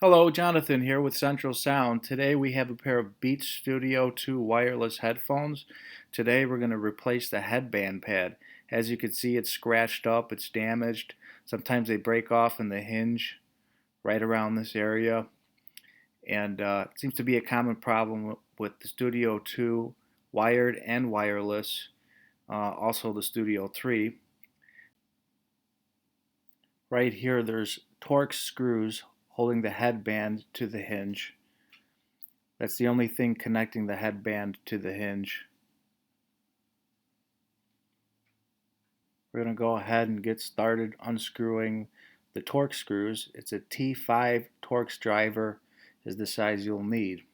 Hello, Jonathan here with Central Sound. Today we have a pair of Beats Studio 2 wireless headphones. Today we're going to replace the headband pad. As you can see, it's scratched up, it's damaged. Sometimes they break off in the hinge right around this area. And it seems to be a common problem with the Studio 2 wired and wireless. Also the Studio 3. Right here there's Torx screws holding the headband to the hinge. That's the only thing connecting the headband to the hinge. We're going to go ahead and get started unscrewing the Torx screws. It's a T5 Torx driver is the size you'll need.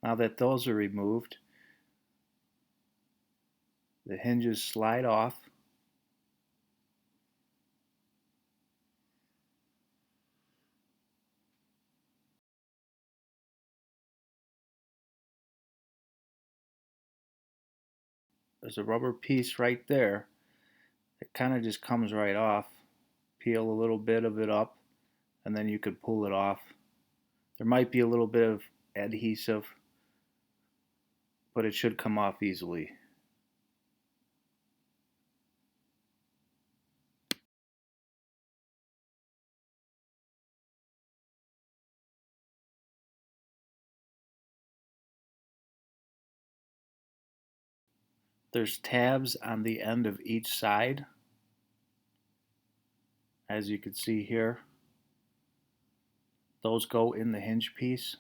Now that those are removed, the hinges slide off. There's a rubber piece right there. It kind of just comes right off. Peel a little bit of it up and then you could pull it off. There might be a little bit of adhesive, but it should come off easily. There's tabs on the end of each side, as you can see here. Those go in the hinge piece.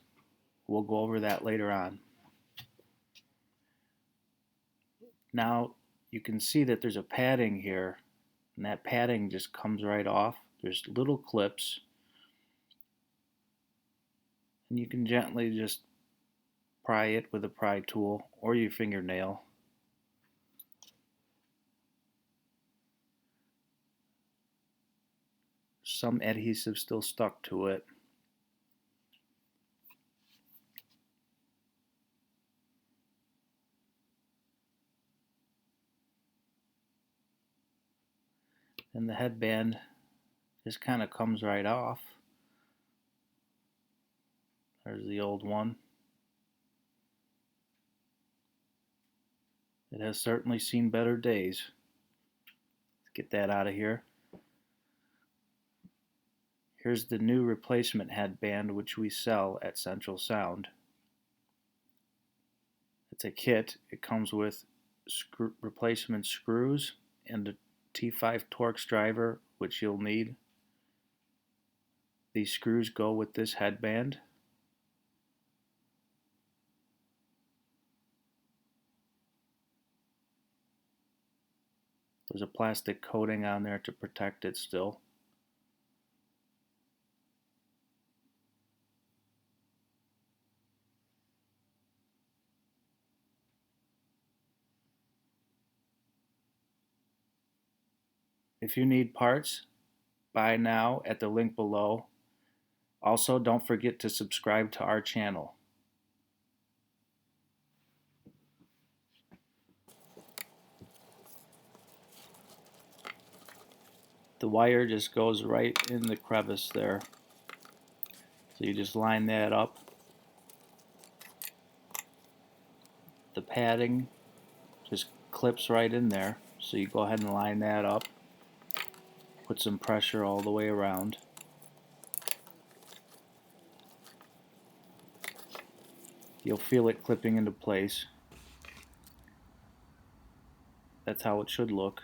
We'll go over that later on. Now you can see that there's a padding here, and that padding just comes right off. There's little clips, and you can gently just pry it with a pry tool or your fingernail. Some adhesive still stuck to it. And the headband just kind of comes right off. There's the old one. It has certainly seen better days. Let's get that out of here. Here's the new replacement headband which we sell at Central Sound. It's a kit. It comes with replacement screws and a T5 Torx driver, which you'll need. These screws go with this headband. There's a plastic coating on there to protect it still. If you need parts, buy now at the link below. Also, don't forget to subscribe to our channel. The wire just goes right in the crevice there. So you just line that up. The padding just clips right in there. So you go ahead and line that up. Put some pressure all the way around. You'll feel it clipping into place. That's how it should look.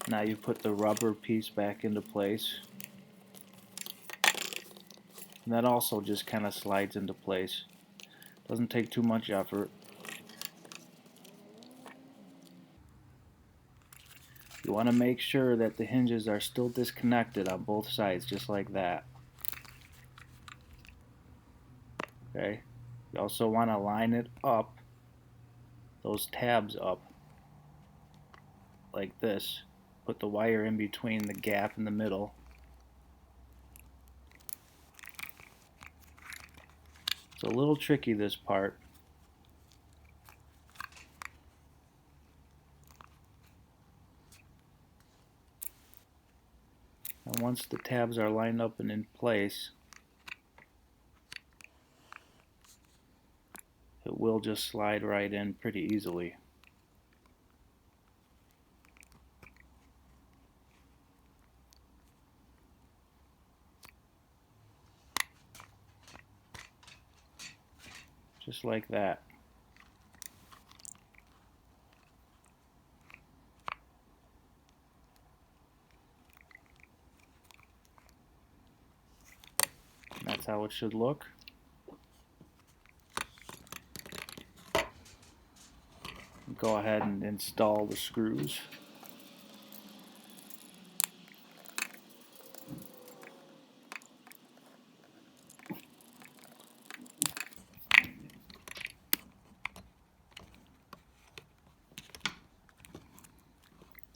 Now you put the rubber piece back into place. And that also just kind of slides into place. Doesn't take too much effort. You want to make sure that the hinges are still disconnected on both sides, just like that. Okay. You also want to line it up, those tabs up, like this. Put the wire in between the gap in the middle. It's a little tricky, this part. And once the tabs are lined up and in place, it will just slide right in pretty easily. Just like that. That's how it should look. Go ahead and install the screws.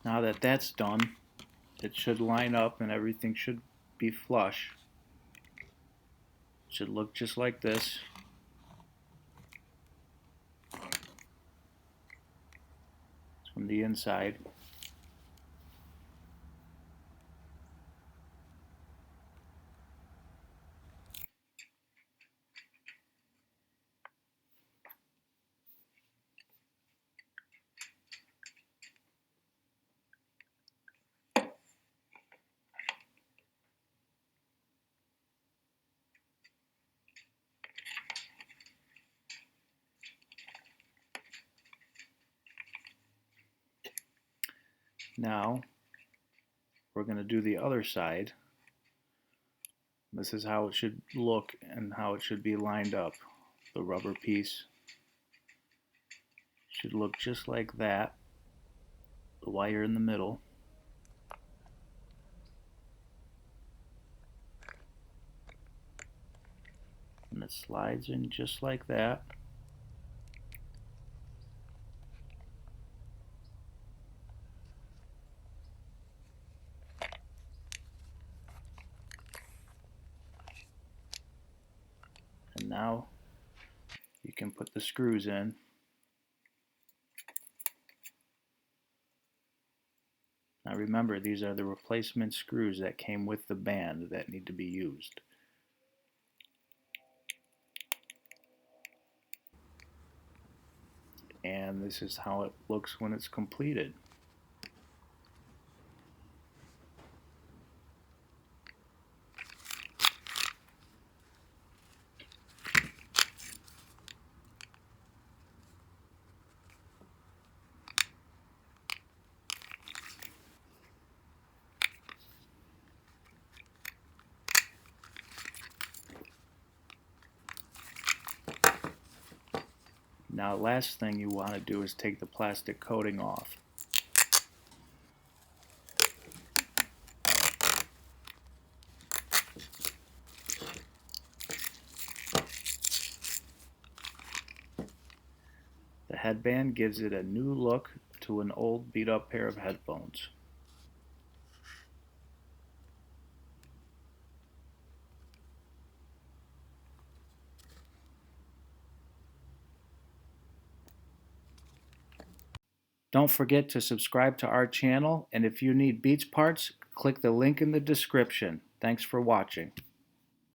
Now that that's done, it should line up and everything should be flush. It should look just like this. It's from the inside. Now we're going to do the other side. This is how it should look and how it should be lined up. The rubber piece should look just like that. The wire in the middle. And it slides in just like that. And now you can put the screws in. Now remember, these are the replacement screws that came with the band that need to be used. And this is how it looks when it's completed. Now, last thing you want to do is take the plastic coating off. The headband gives it a new look to an old beat-up pair of headphones. Don't forget to subscribe to our channel, and if you need Beats parts, click the link in the description. Thanks for watching.